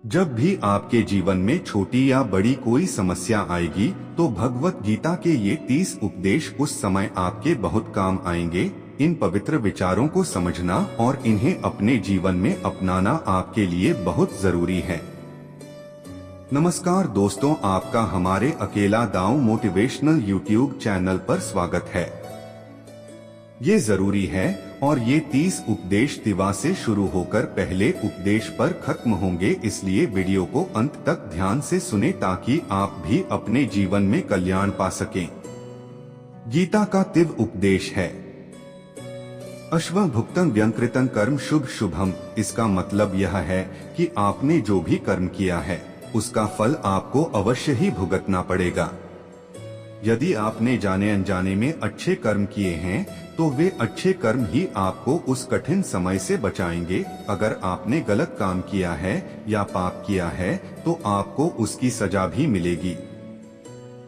जब भी आपके जीवन में छोटी या बड़ी कोई समस्या आएगी तो भगवत गीता के ये 30 उपदेश उस समय आपके बहुत काम आएंगे। इन पवित्र विचारों को समझना और इन्हें अपने जीवन में अपनाना आपके लिए बहुत जरूरी है। नमस्कार दोस्तों, आपका हमारे अकेला दांव मोटिवेशनल यूट्यूब चैनल पर स्वागत है। ये जरूरी है और ये 30 उपदेश दिवा से शुरू होकर पहले उपदेश पर खत्म होंगे, इसलिए वीडियो को अंत तक ध्यान से सुने ताकि आप भी अपने जीवन में कल्याण पा सकें। गीता का दिव्य उपदेश है अश्वभुक्तं व्यंकृतं कर्म शुभ शुभम। इसका मतलब यह है कि आपने जो भी कर्म किया है उसका फल आपको अवश्य ही भुगतना पड़ेगा। यदि आपने जाने अनजाने में अच्छे कर्म किए हैं तो वे अच्छे कर्म ही आपको उस कठिन समय से बचाएंगे। अगर आपने गलत काम किया है या पाप किया है तो आपको उसकी सजा भी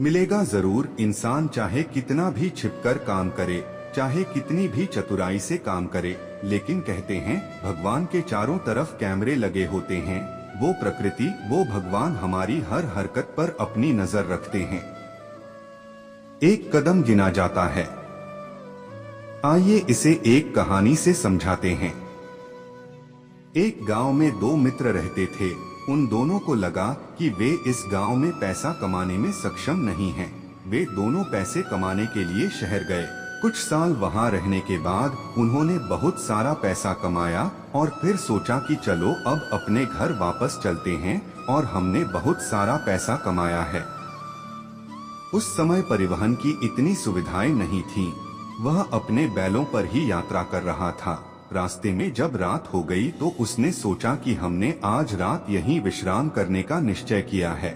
मिलेगा जरूर। इंसान चाहे कितना भी छिपकर काम करे, चाहे कितनी भी चतुराई से काम करे, लेकिन कहते हैं भगवान के चारों तरफ कैमरे लगे होते हैं। वो प्रकृति, वो भगवान हमारी हर हरकत पर अपनी नजर रखते हैं। एक कदम गिना जाता है। आइए इसे एक कहानी से समझाते हैं। एक गांव में दो मित्र रहते थे। उन दोनों को लगा कि वे इस गांव में पैसा कमाने में सक्षम नहीं हैं। वे दोनों पैसे कमाने के लिए शहर गए। कुछ साल वहां रहने के बाद उन्होंने बहुत सारा पैसा कमाया और फिर सोचा कि चलो अब अपने घर वापस चलते हैं और हमने बहुत सारा पैसा कमाया है। उस समय परिवहन की इतनी सुविधाएं नहीं थीं। वह अपने बैलों पर ही यात्रा कर रहा था। रास्ते में जब रात हो गई तो उसने सोचा कि हमने आज रात यहीं विश्राम करने का निश्चय किया है।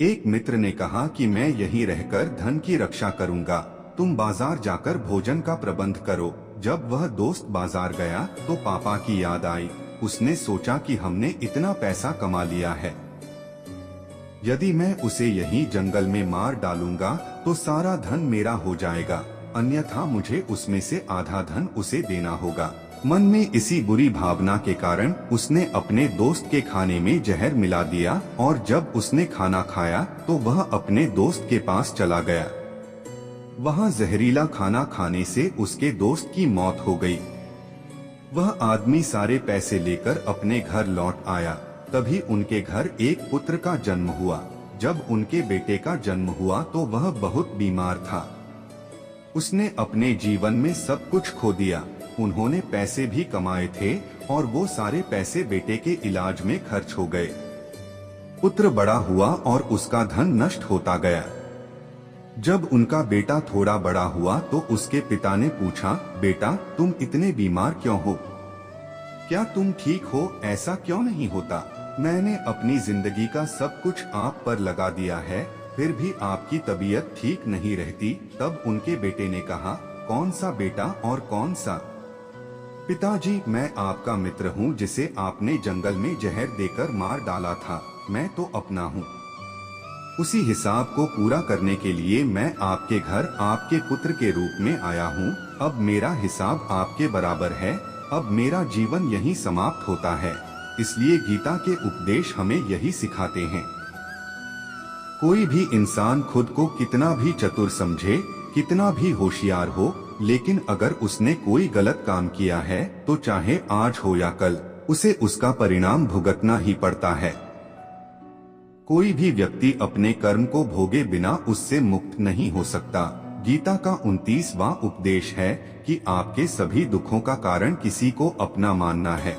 एक मित्र ने कहा कि मैं यहीं रहकर धन की रक्षा करूंगा, तुम बाजार जाकर भोजन का प्रबंध करो। जब वह दोस्त बाजार गया तो पापा की याद आई। उसने सोचा कि हमने इतना पैसा कमा लिया है, यदि मैं उसे यहीं जंगल में मार डालूंगा तो सारा धन मेरा हो जाएगा, अन्यथा मुझे उसमें से आधा धन उसे देना होगा। मन में इसी बुरी भावना के कारण उसने अपने दोस्त के खाने में जहर मिला दिया और जब उसने खाना खाया तो वह अपने दोस्त के पास चला गया। वहां जहरीला खाना खाने से उसके दोस्त की मौत हो गई। वह आदमी सारे पैसे लेकर अपने घर लौट आया। तभी उनके घर एक पुत्र का जन्म हुआ। जब उनके बेटे का जन्म हुआ तो वह बहुत बीमार था। उसने अपने जीवन में सब कुछ खो दिया। उन्होंने पैसे भी कमाए थे और वो सारे पैसे बेटे के इलाज में खर्च हो गए। पुत्र बड़ा हुआ और उसका धन नष्ट होता गया। जब उनका बेटा थोड़ा बड़ा हुआ तो उसके पिता ने पूछा, बेटा तुम इतने बीमार क्यों हो? क्या तुम ठीक हो? ऐसा क्यों नहीं होता? मैंने अपनी जिंदगी का सब कुछ आप पर लगा दिया है, फिर भी आपकी तबीयत ठीक नहीं रहती। तब उनके बेटे ने कहा, कौन सा बेटा और कौन सा? पिताजी, मैं आपका मित्र हूँ जिसे आपने जंगल में जहर देकर मार डाला था। मैं तो अपना हूँ। उसी हिसाब को पूरा करने के लिए मैं आपके घर आपके पुत्र के रूप में आया हूँ। अब मेरा हिसाब आपके बराबर है। अब मेरा जीवन यहीं समाप्त होता है। इसलिए गीता के उपदेश हमें यही सिखाते हैं। कोई भी इंसान खुद को कितना भी चतुर समझे, कितना भी होशियार हो, लेकिन अगर उसने कोई गलत काम किया है तो चाहे आज हो या कल उसे उसका परिणाम भुगतना ही पड़ता है। कोई भी व्यक्ति अपने कर्म को भोगे बिना उससे मुक्त नहीं हो सकता। गीता का 29वां उपदेश है कि आपके सभी दुखों का कारण किसी को अपना मानना है।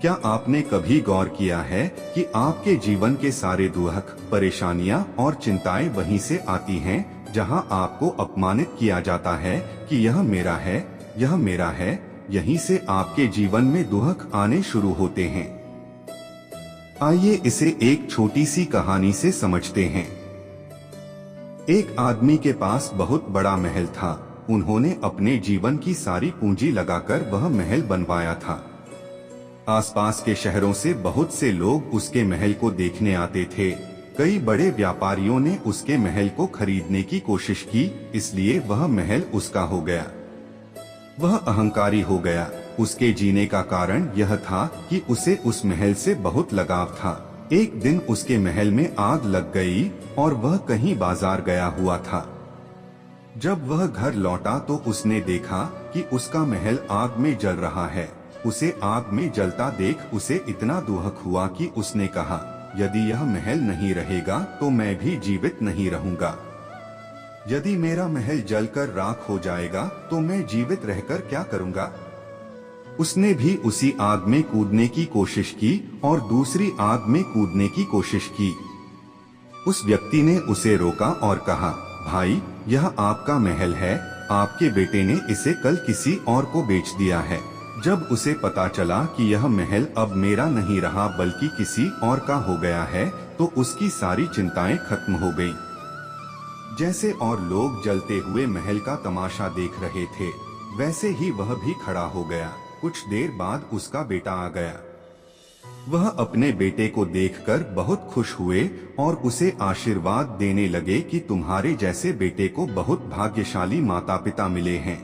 क्या आपने कभी गौर किया है कि आपके जीवन के सारे दुख, परेशानियां और चिंताएं वहीं से आती हैं जहां आपको अपमानित किया जाता है कि यह मेरा है, यह मेरा है। यहीं से आपके जीवन में दुख आने शुरू होते हैं। आइए इसे एक छोटी सी कहानी से समझते हैं। एक आदमी के पास बहुत बड़ा महल था। उन्होंने अपने जीवन की सारी पूंजी लगाकर वह महल बनवाया था। आसपास के शहरों से बहुत से लोग उसके महल को देखने आते थे। कई बड़े व्यापारियों ने उसके महल को खरीदने की कोशिश की, इसलिए वह महल उसका हो गया। वह अहंकारी हो गया। उसके जीने का कारण यह था कि उसे उस महल से बहुत लगाव था। एक दिन उसके महल में आग लग गई और वह कहीं बाजार गया हुआ था। जब वह घर लौटा तो उसने देखा कि उसका महल आग में जल रहा है। उसे आग में जलता देख उसे इतना दुख हुआ कि उसने कहा, यदि यह महल नहीं रहेगा तो मैं भी जीवित नहीं रहूंगा। यदि मेरा महल जलकर राख हो जाएगा तो मैं जीवित रहकर क्या करूंगा। उसने भी उसी आग में कूदने की कोशिश की और दूसरी आग में कूदने की कोशिश की। उस व्यक्ति ने उसे रोका और कहा, भाई, यह आपका महल है, आपके बेटे ने इसे कल किसी और को बेच दिया है। जब उसे पता चला कि यह महल अब मेरा नहीं रहा बल्कि किसी और का हो गया है तो उसकी सारी चिंताएं खत्म हो गईं। जैसे और लोग जलते हुए महल का तमाशा देख रहे थे, वैसे ही वह भी खड़ा हो गया। कुछ देर बाद उसका बेटा आ गया। वह अपने बेटे को देखकर बहुत खुश हुए और उसे आशीर्वाद देने लगे कि तुम्हारे जैसे बेटे को बहुत भाग्यशाली माता पिता मिले हैं।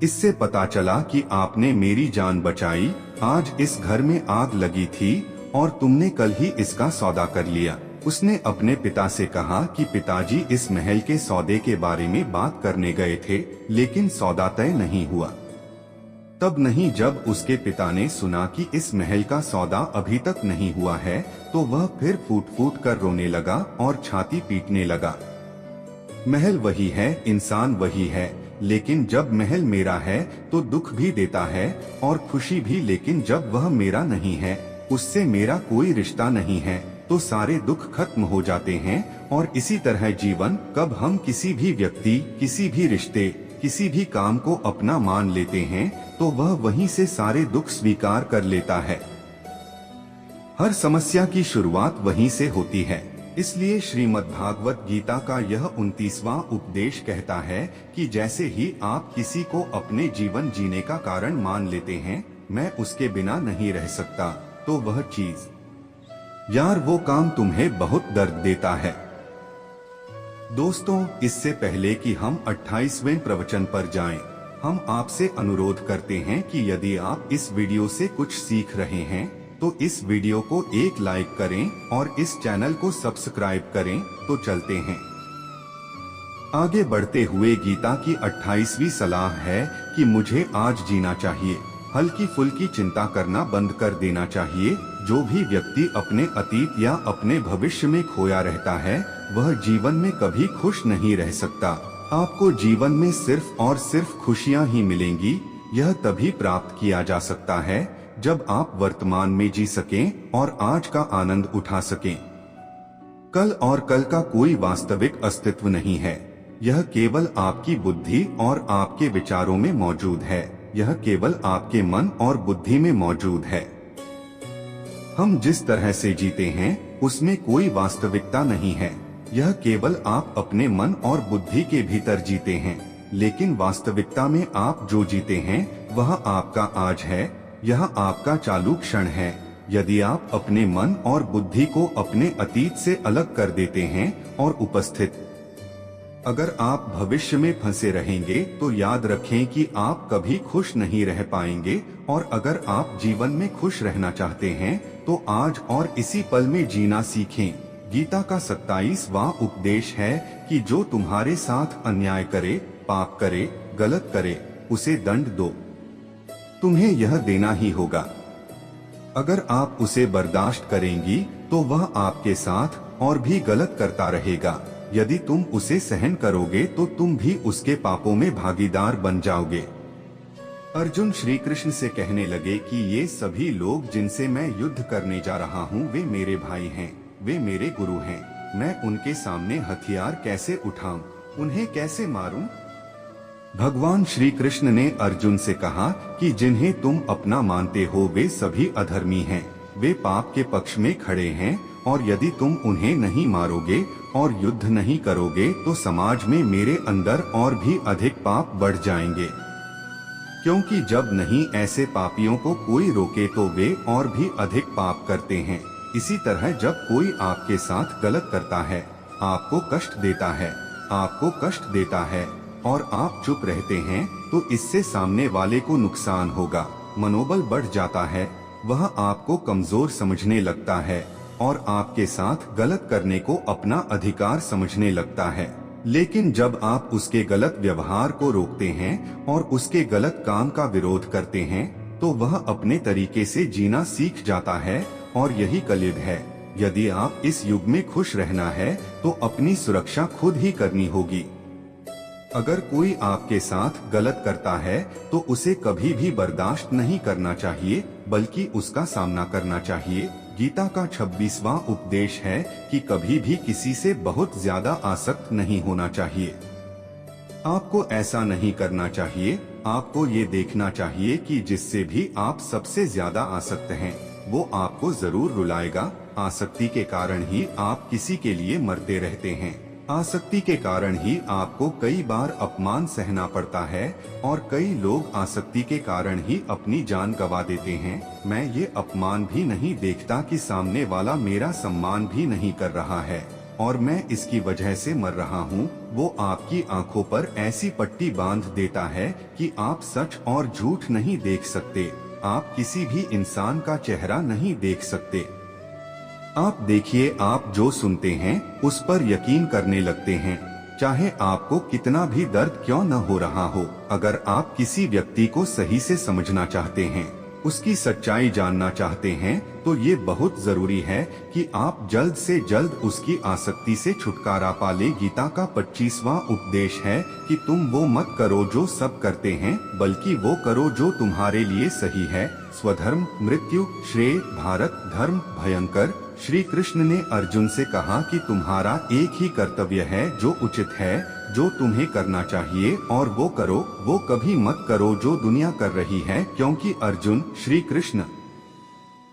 इससे पता चला कि आपने मेरी जान बचाई। आज इस घर में आग लगी थी और तुमने कल ही इसका सौदा कर लिया। उसने अपने पिता से कहा कि पिताजी, इस महल के सौदे के बारे में बात करने गए थे लेकिन सौदा तय नहीं हुआ। तब नहीं जब उसके पिता ने सुना कि इस महल का सौदा अभी तक नहीं हुआ है तो वह फिर फूट फूट कर रोने लगा और छाती पीटने लगा। महल वही है, इंसान वही है, लेकिन जब महल मेरा है तो दुख भी देता है और खुशी भी, लेकिन जब वह मेरा नहीं है, उससे मेरा कोई रिश्ता नहीं है, तो सारे दुख खत्म हो जाते हैं। और इसी तरह जीवन, कब हम किसी भी व्यक्ति, किसी भी रिश्ते, किसी भी काम को अपना मान लेते हैं तो वह वहीं से सारे दुख स्वीकार कर लेता है। हर समस्या की शुरुआत वहीं से होती है। इसलिए श्रीमद् भागवत गीता का यह 29वां उपदेश कहता है कि जैसे ही आप किसी को अपने जीवन जीने का कारण मान लेते हैं, मैं उसके बिना नहीं रह सकता, तो वह चीज, यार, वो काम तुम्हें बहुत दर्द देता है। दोस्तों, इससे पहले कि हम 28वें प्रवचन पर जाएं, हम आपसे अनुरोध करते हैं कि यदि आप इस वीडियो से कुछ सीख रहे हैं तो इस वीडियो को एक लाइक करें और इस चैनल को सब्सक्राइब करें। तो चलते हैं आगे। बढ़ते हुए गीता की 28वीं सलाह है कि मुझे आज जीना चाहिए। हल्की फुल्की चिंता करना बंद कर देना चाहिए। जो भी व्यक्ति अपने अतीत या अपने भविष्य में खोया रहता है वह जीवन में कभी खुश नहीं रह सकता। आपको जीवन में सिर्फ और सिर्फ खुशियां ही मिलेंगी। यह तभी प्राप्त किया जा सकता है जब आप वर्तमान में जी सकें और आज का आनंद उठा सकें। कल और कल का कोई वास्तविक अस्तित्व नहीं है। यह केवल आपकी बुद्धि और आपके विचारों में मौजूद है। यह केवल आपके मन और बुद्धि में मौजूद है। हम जिस तरह से जीते हैं उसमें कोई वास्तविकता नहीं है। यह केवल आप अपने मन और बुद्धि के भीतर जीते हैं, लेकिन वास्तविकता में आप जो जीते हैं वह आपका आज है। यह आपका चालू क्षण है। यदि आप अपने मन और बुद्धि को अपने अतीत से अलग कर देते हैं और उपस्थित, अगर आप भविष्य में फंसे रहेंगे तो याद रखें कि आप कभी खुश नहीं रह पाएंगे। और अगर आप जीवन में खुश रहना चाहते हैं तो आज और इसी पल में जीना सीखें। गीता का 27वां उपदेश है कि जो तुम्हारे साथ अन्याय करे, पाप करे, गलत करे, उसे दंड दो। तुम्हें यह देना ही होगा। अगर आप उसे बर्दाश्त करेंगी तो वह आपके साथ और भी गलत करता रहेगा। यदि तुम उसे सहन करोगे तो तुम भी उसके पापों में भागीदार बन जाओगे। अर्जुन श्री कृष्ण से कहने लगे कि ये सभी लोग जिनसे मैं युद्ध करने जा रहा हूँ वे मेरे भाई हैं, वे मेरे गुरु हैं। मैं उनके सामने हथियार कैसे उठाऊं, उन्हें कैसे मारूं? भगवान श्री कृष्ण ने अर्जुन से कहा कि जिन्हें तुम अपना मानते हो वे सभी अधर्मी हैं, वे पाप के पक्ष में खड़े हैं। और यदि तुम उन्हें नहीं मारोगे और युद्ध नहीं करोगे तो समाज में मेरे अंदर और भी अधिक पाप बढ़ जाएंगे। क्योंकि जब नहीं ऐसे पापियों को कोई रोके तो वे और भी अधिक पाप करते हैं। इसी तरह जब कोई आपके साथ गलत करता है, आपको कष्ट देता है और आप चुप रहते हैं तो तो इससे सामने वाले को नुकसान होगा। मनोबल बढ़ जाता है, वह आपको कमजोर समझने लगता है और आपके साथ गलत करने को अपना अधिकार समझने लगता है। लेकिन जब आप उसके गलत व्यवहार को रोकते हैं और उसके गलत काम का विरोध करते हैं तो वह अपने तरीके से जीना सीख जाता है और यही कलयुग है। यदि आप इस युग में खुश रहना है तो अपनी सुरक्षा खुद ही करनी होगी। अगर कोई आपके साथ गलत करता है तो उसे कभी भी बर्दाश्त नहीं करना चाहिए, बल्कि उसका सामना करना चाहिए। गीता का 26वां उपदेश है कि कभी भी किसी से बहुत ज्यादा आसक्त नहीं होना चाहिए। आपको ऐसा नहीं करना चाहिए। आपको ये देखना चाहिए कि जिससे भी आप सबसे ज्यादा आसक्त हैं, वो आपको जरूर रुलाएगा। आसक्ति के कारण ही आप किसी के लिए मरते रहते हैं। आसक्ति के कारण ही आपको कई बार अपमान सहना पड़ता है और कई लोग आसक्ति के कारण ही अपनी जान गंवा देते हैं। मैं ये अपमान भी नहीं देखता कि सामने वाला मेरा सम्मान भी नहीं कर रहा है और मैं इसकी वजह से मर रहा हूँ। वो आपकी आंखों पर ऐसी पट्टी बांध देता है कि आप सच और झूठ नहीं देख सकते। आप किसी भी इंसान का चेहरा नहीं देख सकते। आप देखिए, आप जो सुनते हैं उस पर यकीन करने लगते हैं, चाहे आपको कितना भी दर्द क्यों न हो रहा हो। अगर आप किसी व्यक्ति को सही से समझना चाहते हैं, उसकी सच्चाई जानना चाहते हैं, तो ये बहुत जरूरी है कि आप जल्द से जल्द उसकी आसक्ति से छुटकारा पा लें। गीता का 25वां उपदेश है कि तुम वो मत करो जो सब करते हैं, बल्कि वो करो जो तुम्हारे लिए सही है। स्वधर्म मृत्यु श्रेय, भारत धर्म भयंकर। श्री कृष्ण ने अर्जुन से कहा कि तुम्हारा एक ही कर्तव्य है जो उचित है, जो तुम्हें करना चाहिए और वो करो। वो कभी मत करो जो दुनिया कर रही है, क्योंकि अर्जुन श्री कृष्ण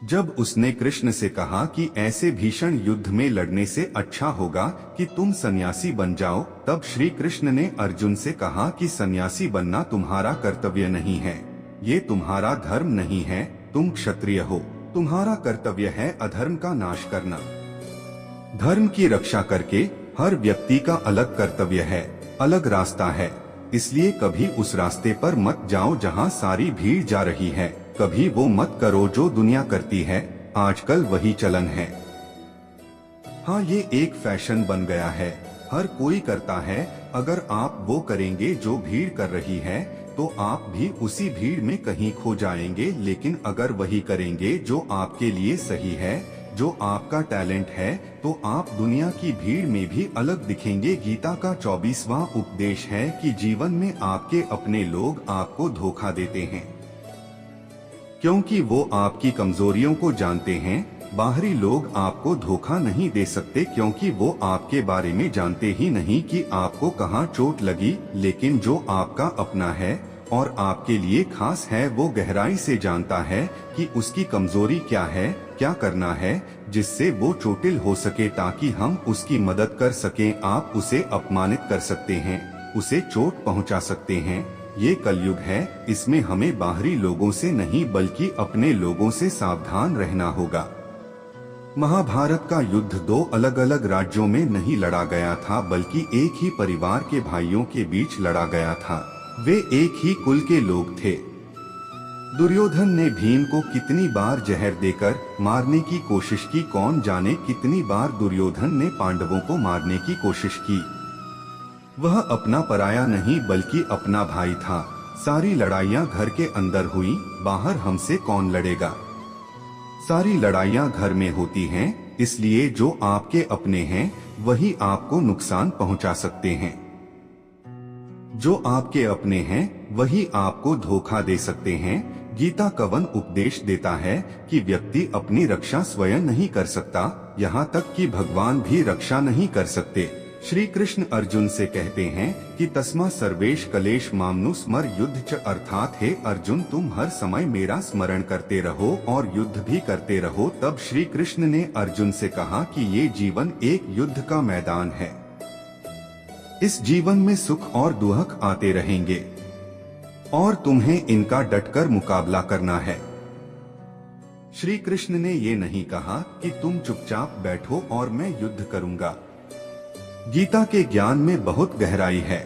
जब उसने कृष्ण से कहा कि ऐसे भीषण युद्ध में लड़ने से अच्छा होगा कि तुम सन्यासी बन जाओ, तब श्री कृष्ण ने अर्जुन से कहा कि सन्यासी बनना तुम्हारा कर्तव्य नहीं है, ये तुम्हारा धर्म नहीं है। तुम क्षत्रिय हो, तुम्हारा कर्तव्य है अधर्म का नाश करना। धर्म की रक्षा करके हर व्यक्ति का अलग कर्तव्य है, अलग रास्ता है। इसलिए कभी उस रास्ते पर मत जाओ जहां सारी भीड़ जा रही है, कभी वो मत करो जो दुनिया करती है। आजकल वही चलन है। हाँ, ये एक फैशन बन गया है, हर कोई करता है। अगर आप वो करेंगे जो भीड़ कर रही है तो आप भी उसी भीड़ में कहीं खो जाएंगे। लेकिन अगर वही करेंगे जो आपके लिए सही है, जो आपका टैलेंट है, तो आप दुनिया की भीड़ में भी अलग दिखेंगे। गीता का 24वां उपदेश है कि जीवन में आपके अपने लोग आपको धोखा देते हैं, क्योंकि वो आपकी कमजोरियों को जानते हैं। बाहरी लोग आपको धोखा नहीं दे सकते, क्योंकि वो आपके बारे में जानते ही नहीं कि आपको कहाँ चोट लगी। लेकिन जो आपका अपना है और आपके लिए खास है, वो गहराई से जानता है कि उसकी कमजोरी क्या है, क्या करना है जिससे वो चोटिल हो सके, ताकि हम उसकी मदद कर सकें। आप उसे अपमानित कर सकते हैं, उसे चोट पहुंचा सकते हैं। ये कलयुग है, इसमें हमें बाहरी लोगों से नहीं बल्कि अपने लोगों से सावधान रहना होगा। महाभारत का युद्ध दो अलग अलग राज्यों में नहीं लड़ा गया था, बल्कि एक ही परिवार के भाइयों के बीच लड़ा गया था। वे एक ही कुल के लोग थे। दुर्योधन ने भीम को कितनी बार जहर देकर मारने की कोशिश की, कौन जाने कितनी बार दुर्योधन ने पांडवों को मारने की कोशिश की। वह अपना पराया नहीं बल्कि अपना भाई था। सारी लड़ाइयाँ घर के अंदर हुई, बाहर हमसे कौन लड़ेगा। सारी लड़ाइयाँ घर में होती हैं, इसलिए जो आपके अपने हैं वही आपको नुकसान पहुंचा सकते हैं। जो आपके अपने हैं वही आपको धोखा दे सकते हैं। गीता कवन उपदेश देता है कि व्यक्ति अपनी रक्षा स्वयं नहीं कर सकता, यहाँ तक कि भगवान भी रक्षा नहीं कर सकते। श्री कृष्ण अर्जुन से कहते हैं कि तस्मा सर्वेश कलेश मामनु स्मर युद्ध च, अर्थात हे अर्जुन तुम हर समय मेरा स्मरण करते रहो और युद्ध भी करते रहो। तब श्री कृष्ण ने अर्जुन से कहा कि ये जीवन एक युद्ध का मैदान है। इस जीवन में सुख और दुख आते रहेंगे और तुम्हें इनका डटकर मुकाबला करना है। श्री कृष्ण ने ये नहीं कहा कि तुम चुपचाप बैठो और मैं युद्ध करूंगा। गीता के ज्ञान में बहुत गहराई है।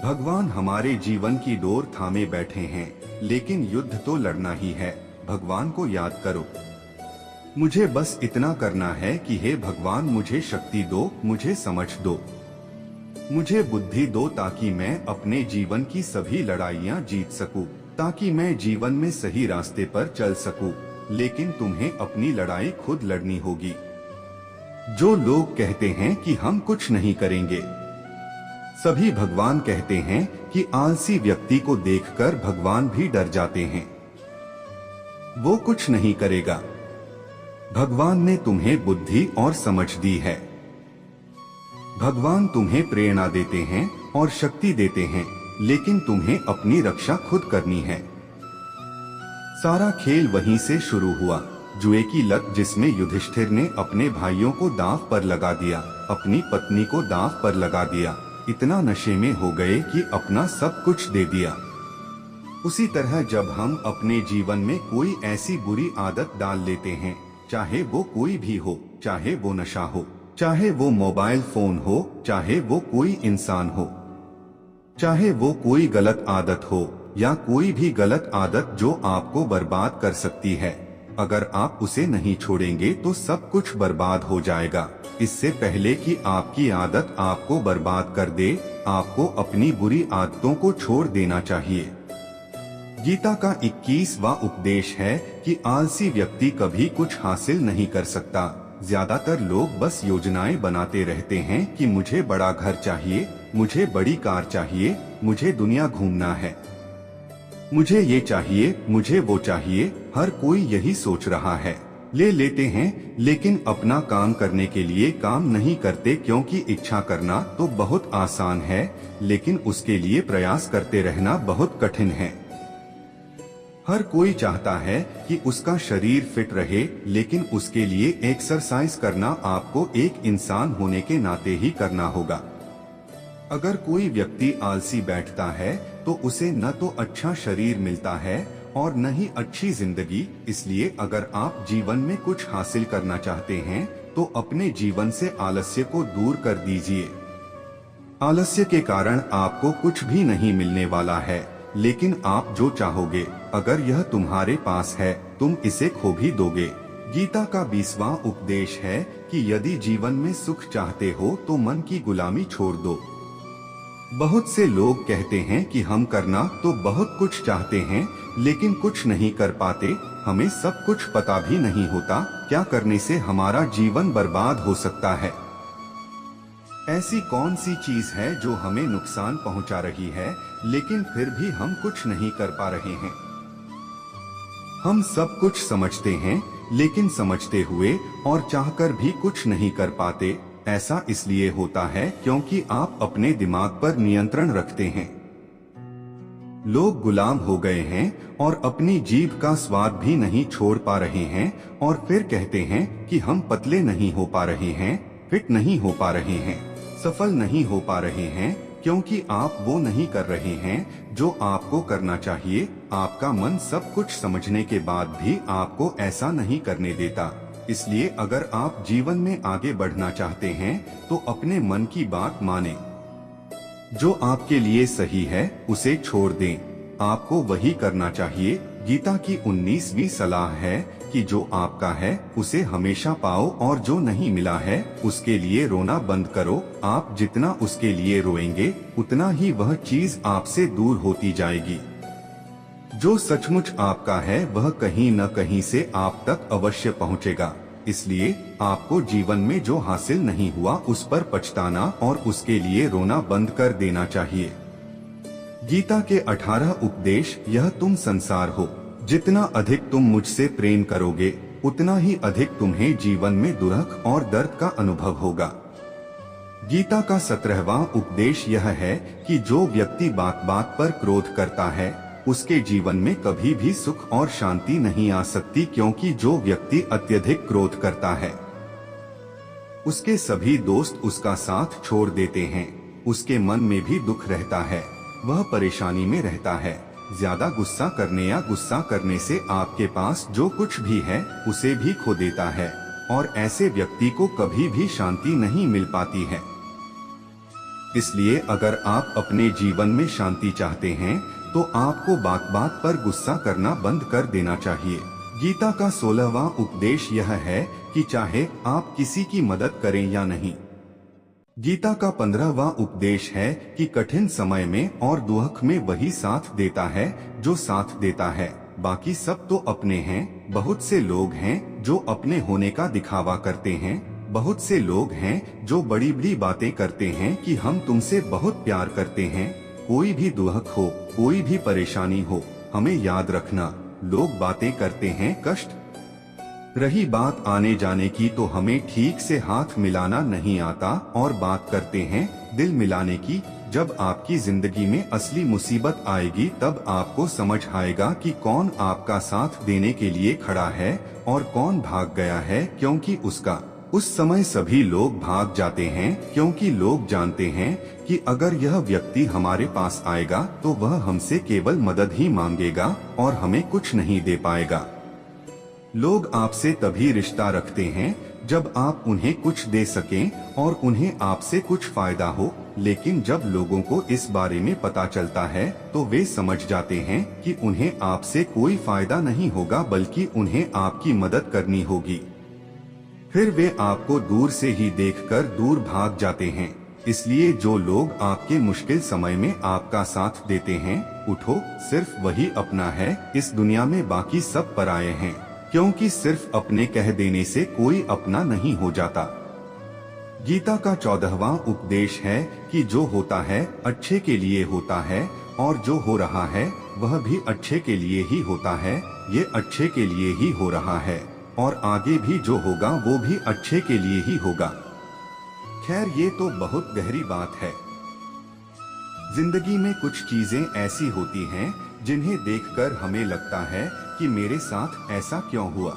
भगवान हमारे जीवन की डोर थामे बैठे हैं, लेकिन युद्ध तो लड़ना ही है। भगवान को याद करो। मुझे बस इतना करना है कि हे भगवान मुझे शक्ति दो, मुझे समझ दो, मुझे बुद्धि दो, ताकि मैं अपने जीवन की सभी लड़ाइयाँ जीत सकूं, ताकि मैं जीवन में सही रास्ते पर चल सकूं। लेकिन तुम्हें अपनी लड़ाई खुद लड़नी होगी। जो लोग कहते हैं कि हम कुछ नहीं करेंगे, सभी भगवान कहते हैं कि आलसी व्यक्ति को देखकर भगवान भी डर जाते हैं। वो कुछ नहीं करेगा। भगवान ने तुम्हें बुद्धि और समझ दी है। भगवान तुम्हें प्रेरणा देते हैं और शक्ति देते हैं, लेकिन तुम्हें अपनी रक्षा खुद करनी है। सारा खेल वहीं से शुरू हुआ, जुए की लत, जिसमें युधिष्ठिर ने अपने भाइयों को दांव पर लगा दिया, अपनी पत्नी को दांव पर लगा दिया, इतना नशे में हो गए कि अपना सब कुछ दे दिया। उसी तरह जब हम अपने जीवन में कोई ऐसी बुरी आदत डाल लेते हैं, चाहे वो कोई भी हो, चाहे वो नशा हो, चाहे वो मोबाइल फोन हो, चाहे वो कोई इंसान हो, चाहे वो कोई गलत आदत हो या कोई भी गलत आदत जो आपको बर्बाद कर सकती है, अगर आप उसे नहीं छोड़ेंगे तो सब कुछ बर्बाद हो जाएगा। इससे पहले कि आपकी आदत आपको बर्बाद कर दे, आपको अपनी बुरी आदतों को छोड़ देना चाहिए। गीता का 21वां उपदेश है कि आलसी व्यक्ति कभी कुछ हासिल नहीं कर सकता। ज्यादातर लोग बस योजनाएं बनाते रहते हैं कि मुझे बड़ा घर चाहिए, मुझे बड़ी कार चाहिए, मुझे दुनिया घूमना है, मुझे ये चाहिए, मुझे वो चाहिए। हर कोई यही सोच रहा है। ले लेते हैं, लेकिन अपना काम करने के लिए काम नहीं करते, क्योंकि इच्छा करना तो बहुत आसान है, लेकिन उसके लिए प्रयास करते रहना बहुत कठिन है। हर कोई चाहता है कि उसका शरीर फिट रहे, लेकिन उसके लिए एक्सरसाइज करना आपको एक इंसान होने के नाते ही करना होगा। अगर कोई व्यक्ति आलसी बैठता है तो उसे न तो अच्छा शरीर मिलता है और न ही अच्छी जिंदगी। इसलिए अगर आप जीवन में कुछ हासिल करना चाहते हैं तो अपने जीवन से आलस्य को दूर कर दीजिए। आलस्य के कारण आपको कुछ भी नहीं मिलने वाला है, लेकिन आप जो चाहोगे, अगर यह तुम्हारे पास है, तुम इसे खो भी दोगे। गीता का 20वां उपदेश है कि यदि जीवन में सुख चाहते हो तो मन की गुलामी छोड़ दो। बहुत से लोग कहते हैं कि हम करना तो बहुत कुछ चाहते हैं, लेकिन कुछ नहीं कर पाते। हमें सब कुछ पता भी नहीं होता क्या करने से हमारा जीवन बर्बाद हो सकता है। ऐसी कौन सी चीज है जो हमें नुकसान पहुंचा रही है, लेकिन फिर भी हम कुछ नहीं कर पा रहे हैं। हम सब कुछ समझते हैं, लेकिन समझते हुए और चाहकर भी कुछ नहीं कर पाते। ऐसा इसलिए होता है क्योंकि आप अपने दिमाग पर नियंत्रण रखते हैं। लोग गुलाम हो गए हैं और अपनी जीभ का स्वाद भी नहीं छोड़ पा रहे हैं, और फिर कहते हैं कि हम पतले नहीं हो पा रहे हैं, फिट नहीं हो पा रहे हैं, सफल नहीं हो पा रहे हैं, क्योंकि आप वो नहीं कर रहे हैं जो आपको करना चाहिए। आपका मन सब कुछ समझने के बाद भी आपको ऐसा नहीं करने देता। इसलिए अगर आप जीवन में आगे बढ़ना चाहते हैं तो अपने मन की बात माने। जो आपके लिए सही है उसे छोड़ दें, आपको वही करना चाहिए। गीता की 19वीं सलाह है कि जो आपका है उसे हमेशा पाओ, और जो नहीं मिला है उसके लिए रोना बंद करो। आप जितना उसके लिए रोएंगे उतना ही वह चीज आपसे दूर होती जाएगी। जो सचमुच आपका है वह कहीं न कहीं से आप तक अवश्य पहुंचेगा। इसलिए आपको जीवन में जो हासिल नहीं हुआ उस पर पछताना और उसके लिए रोना बंद कर देना चाहिए। गीता के 18 उपदेश, यह तुम संसार हो, जितना अधिक तुम मुझसे प्रेम करोगे उतना ही अधिक तुम्हें जीवन में दुख और दर्द का अनुभव होगा। गीता का 17वां उपदेश यह है कि जो व्यक्ति बात बात पर क्रोध करता है उसके जीवन में कभी भी सुख और शांति नहीं आ सकती, क्योंकि जो व्यक्ति अत्यधिक क्रोध करता है उसके सभी दोस्त उसका साथ छोड़ देते हैं। उसके मन में भी दुख रहता है, वह परेशानी में रहता है। ज्यादा गुस्सा करने या गुस्सा करने से आपके पास जो कुछ भी है उसे भी खो देता है, और ऐसे व्यक्ति को कभी भी शांति नहीं मिल पाती है। इसलिए अगर आप अपने जीवन में शांति चाहते हैं तो आपको बात बात पर गुस्सा करना बंद कर देना चाहिए। गीता का 16वां उपदेश यह है कि चाहे आप किसी की मदद करें या नहीं। गीता का 15वां उपदेश है कि कठिन समय में और दुख में वही साथ देता है जो साथ देता है, बाकी सब तो अपने हैं। बहुत से लोग हैं जो अपने होने का दिखावा करते हैं। बहुत से लोग हैं जो बड़ी बड़ी बातें करते हैं कि हम तुमसे बहुत प्यार करते हैं। कोई भी दुख हो, कोई भी परेशानी हो, हमें याद रखना, लोग बातें करते हैं कष्ट। रही बात आने जाने की, तो हमें ठीक से हाथ मिलाना नहीं आता और बात करते हैं दिल मिलाने की। जब आपकी जिंदगी में असली मुसीबत आएगी तब आपको समझ आएगा कि कौन आपका साथ देने के लिए खड़ा है और कौन भाग गया है, क्योंकि उस समय सभी लोग भाग जाते हैं, क्योंकि लोग जानते हैं कि अगर यह व्यक्ति हमारे पास आएगा तो वह हमसे केवल मदद ही मांगेगा और हमें कुछ नहीं दे पाएगा। लोग आपसे तभी रिश्ता रखते हैं जब आप उन्हें कुछ दे सकें और उन्हें आपसे कुछ फायदा हो, लेकिन जब लोगों को इस बारे में पता चलता है तो वे समझ जाते हैं कि उन्हें आपसे कोई फायदा नहीं होगा, बल्कि उन्हें आपकी मदद करनी होगी। फिर वे आपको दूर से ही देखकर दूर भाग जाते हैं। इसलिए जो लोग आपके मुश्किल समय में आपका साथ देते हैं, उठो, सिर्फ वही अपना है इस दुनिया में, बाकी सब पराये हैं, क्योंकि सिर्फ अपने कह देने से कोई अपना नहीं हो जाता। गीता का 14वां उपदेश है कि जो होता है अच्छे के लिए होता है और जो हो रहा है वह भी अच्छे के लिए ही होता है। ये अच्छे के लिए ही हो रहा है और आगे भी जो होगा वो भी अच्छे के लिए ही होगा। खैर, ये तो बहुत गहरी बात है। जिंदगी में कुछ चीजें ऐसी होती हैं जिन्हें देखकर हमें लगता है कि मेरे साथ ऐसा क्यों हुआ,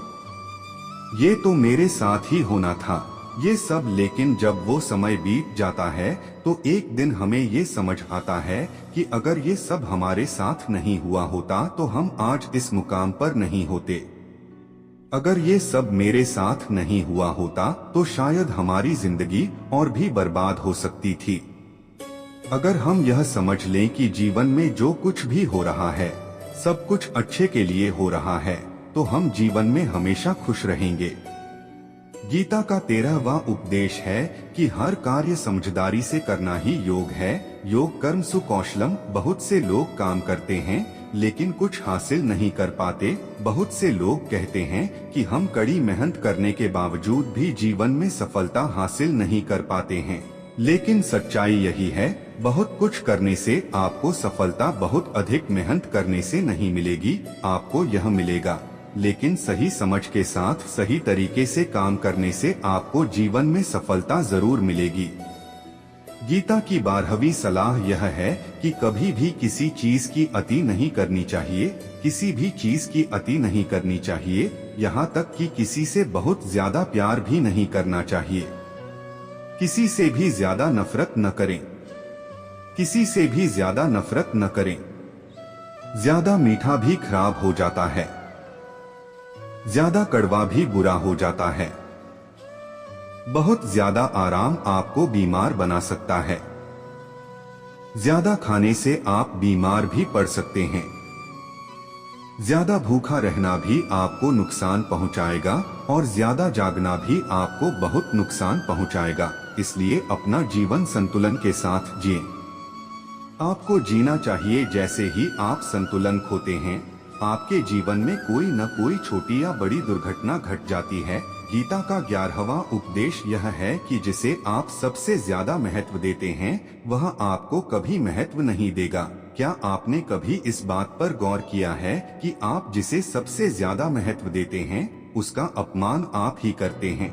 ये तो मेरे साथ ही होना था ये सब। लेकिन जब वो समय बीत जाता है तो एक दिन हमें ये समझ आता है कि अगर ये सब हमारे साथ नहीं हुआ होता तो हम आज इस मुकाम पर नहीं होते। अगर ये सब मेरे साथ नहीं हुआ होता तो शायद हमारी जिंदगी और भी बर्बाद हो सकती थी। अगर हम यह समझ लें कि जीवन में जो कुछ भी हो रहा है सब कुछ अच्छे के लिए हो रहा है, तो हम जीवन में हमेशा खुश रहेंगे। गीता का 13वां उपदेश है कि हर कार्य समझदारी से करना ही योग है। योग कर्म सुकौशलम। बहुत से लोग काम करते हैं लेकिन कुछ हासिल नहीं कर पाते। बहुत से लोग कहते हैं कि हम कड़ी मेहनत करने के बावजूद भी जीवन में सफलता हासिल नहीं कर पाते हैं, लेकिन सच्चाई यही है, बहुत कुछ करने से आपको सफलता बहुत अधिक मेहनत करने से नहीं मिलेगी। आपको यह मिलेगा, लेकिन सही समझ के साथ सही तरीके से काम करने से आपको जीवन में सफलता जरूर मिलेगी। गीता की 12वीं सलाह यह है कि कभी भी किसी चीज की अति नहीं करनी चाहिए। किसी भी चीज की अति नहीं करनी चाहिए, यहाँ तक कि किसी से बहुत ज्यादा प्यार भी नहीं करना चाहिए। किसी से भी ज्यादा नफरत न करें। किसी से भी ज्यादा नफरत न करें। ज्यादा मीठा भी खराब हो जाता है, ज्यादा कड़वा भी बुरा हो जाता है। बहुत ज्यादा आराम आपको बीमार बना सकता है। ज्यादा खाने से आप बीमार भी पड़ सकते हैं। ज्यादा भूखा रहना भी आपको नुकसान पहुंचाएगा और ज्यादा जागना भी आपको बहुत नुकसान पहुंचाएगा। इसलिए अपना जीवन संतुलन के साथ जिएं। आपको जीना चाहिए जैसे ही आप संतुलन खोते हैं, आपके जीवन में कोई न कोई छोटी या बड़ी दुर्घटना घट जाती है। गीता का 11वां उपदेश यह है कि जिसे आप सबसे ज्यादा महत्व देते हैं वह आपको कभी महत्व नहीं देगा। क्या आपने कभी इस बात पर गौर किया है कि आप जिसे सबसे ज्यादा महत्व देते हैं उसका अपमान आप ही करते हैं?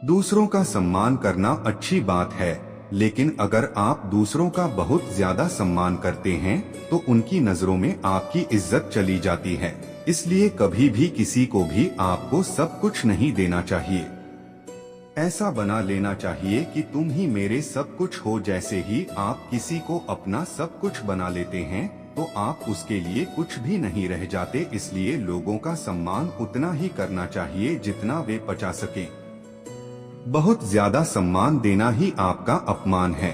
दूसरों का सम्मान करना अच्छी बात है, लेकिन अगर आप दूसरों का बहुत ज्यादा सम्मान करते हैं तो उनकी नजरों में आपकी इज्जत चली जाती है। इसलिए कभी भी किसी को भी आपको सब कुछ नहीं देना चाहिए। ऐसा बना लेना चाहिए कि तुम ही मेरे सब कुछ हो। जैसे ही आप किसी को अपना सब कुछ बना लेते हैं तो आप उसके लिए कुछ भी नहीं रह जाते। इसलिए लोगों का सम्मान उतना ही करना चाहिए जितना वे पचा सकें। बहुत ज्यादा सम्मान देना ही आपका अपमान है।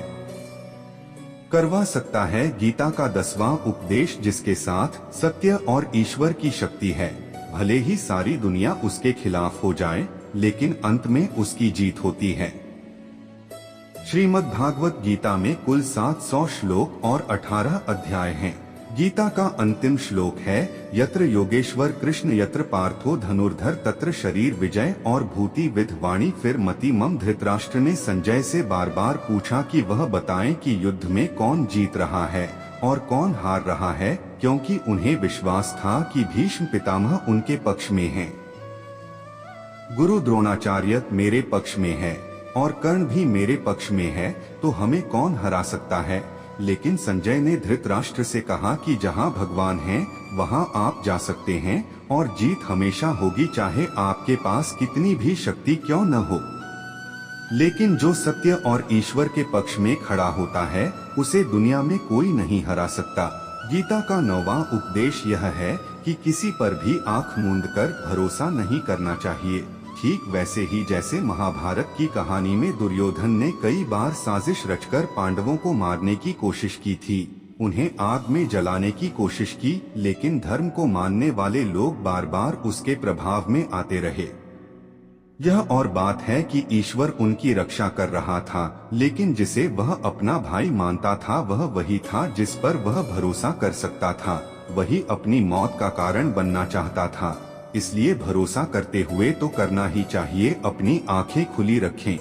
करवा सकता है गीता का 10वां उपदेश, जिसके साथ सत्य और ईश्वर की शक्ति है। भले ही सारी दुनिया उसके खिलाफ हो जाए, लेकिन अंत में उसकी जीत होती है। श्रीमद् भागवत गीता में कुल 700 श्लोक और 18 अध्याय हैं। गीता का अंतिम श्लोक है, यत्र योगेश्वर कृष्ण यत्र पार्थो धनुर्धर तत्र शरीर विजय और भूति विध वाणी। फिर मति मम धृतराष्ट्र ने संजय से बार बार पूछा कि वह बताएं कि युद्ध में कौन जीत रहा है और कौन हार रहा है, क्योंकि उन्हें विश्वास था कि भीष्म पितामह उनके पक्ष में हैं। गुरु द्रोणाचार्य मेरे पक्ष में है और कर्ण भी मेरे पक्ष में है, तो हमें कौन हरा सकता है। लेकिन संजय ने धृतराष्ट्र से कहा कि जहां भगवान हैं, वहां आप जा सकते हैं और जीत हमेशा होगी, चाहे आपके पास कितनी भी शक्ति क्यों न हो। लेकिन जो सत्य और ईश्वर के पक्ष में खड़ा होता है, उसे दुनिया में कोई नहीं हरा सकता। गीता का 9वां उपदेश यह है कि किसी पर भी आंख मूंद कर भरोसा नहीं करना चाहिए। ठीक वैसे ही जैसे महाभारत की कहानी में दुर्योधन ने कई बार साजिश रचकर पांडवों को मारने की कोशिश की थी, उन्हें आग में जलाने की कोशिश की, लेकिन धर्म को मानने वाले लोग बार बार उसके प्रभाव में आते रहे। यह और बात है कि ईश्वर उनकी रक्षा कर रहा था, लेकिन जिसे वह अपना भाई मानता था वह वही था जिस पर वह भरोसा कर सकता था। वही अपनी मौत का कारण बनना चाहता था। इसलिए भरोसा करते हुए तो करना ही चाहिए, अपनी आंखें खुली रखें।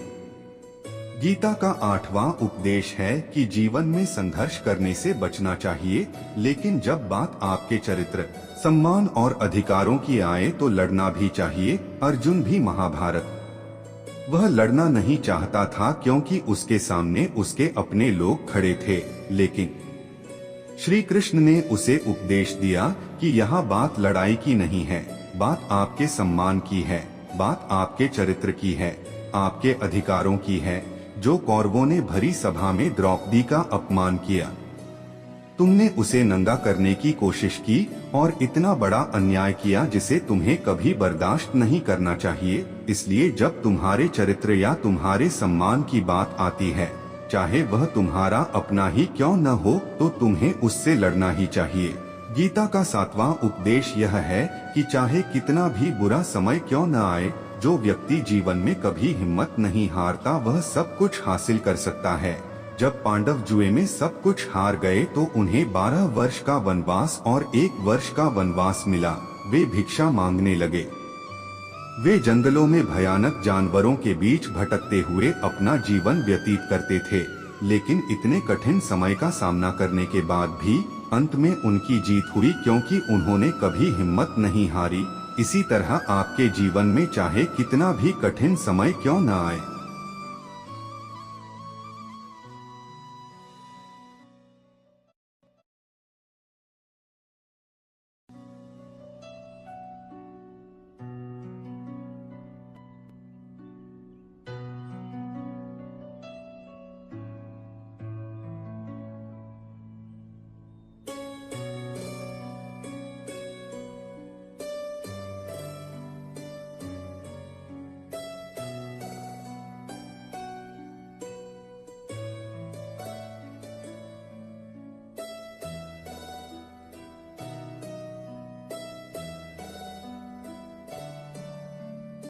गीता का 8वां उपदेश है कि जीवन में संघर्ष करने से बचना चाहिए, लेकिन जब बात आपके चरित्र, सम्मान और अधिकारों की आए तो लड़ना भी चाहिए। अर्जुन भी महाभारत वह लड़ना नहीं चाहता था, क्योंकि उसके सामने उसके अपने लोग खड़े थे, लेकिन श्री कृष्ण ने उसे उपदेश दिया कि यहाँ बात लड़ाई की नहीं है, बात आपके सम्मान की है, बात आपके चरित्र की है, आपके अधिकारों की है। जो कौरवों ने भरी सभा में द्रौपदी का अपमान किया, तुमने उसे नंगा करने की कोशिश की और इतना बड़ा अन्याय किया जिसे तुम्हें कभी बर्दाश्त नहीं करना चाहिए। इसलिए जब तुम्हारे चरित्र या तुम्हारे सम्मान की बात आती है, चाहे वह तुम्हारा अपना ही क्यों न हो, तो तुम्हें उससे लड़ना ही चाहिए। गीता का 7वां उपदेश यह है कि चाहे कितना भी बुरा समय क्यों न आए, जो व्यक्ति जीवन में कभी हिम्मत नहीं हारता वह सब कुछ हासिल कर सकता है। जब पांडव जुए में सब कुछ हार गए तो उन्हें 12 वर्ष का वनवास और 1 वर्ष का वनवास मिला। वे भिक्षा मांगने लगे। वे जंगलों में भयानक जानवरों के बीच भटकते हुए अपना जीवन व्यतीत करते थे, लेकिन इतने कठिन समय का सामना करने के बाद भी अंत में उनकी जीत हुई, क्योंकि उन्होंने कभी हिम्मत नहीं हारी। इसी तरह आपके जीवन में चाहे कितना भी कठिन समय क्यों न आए,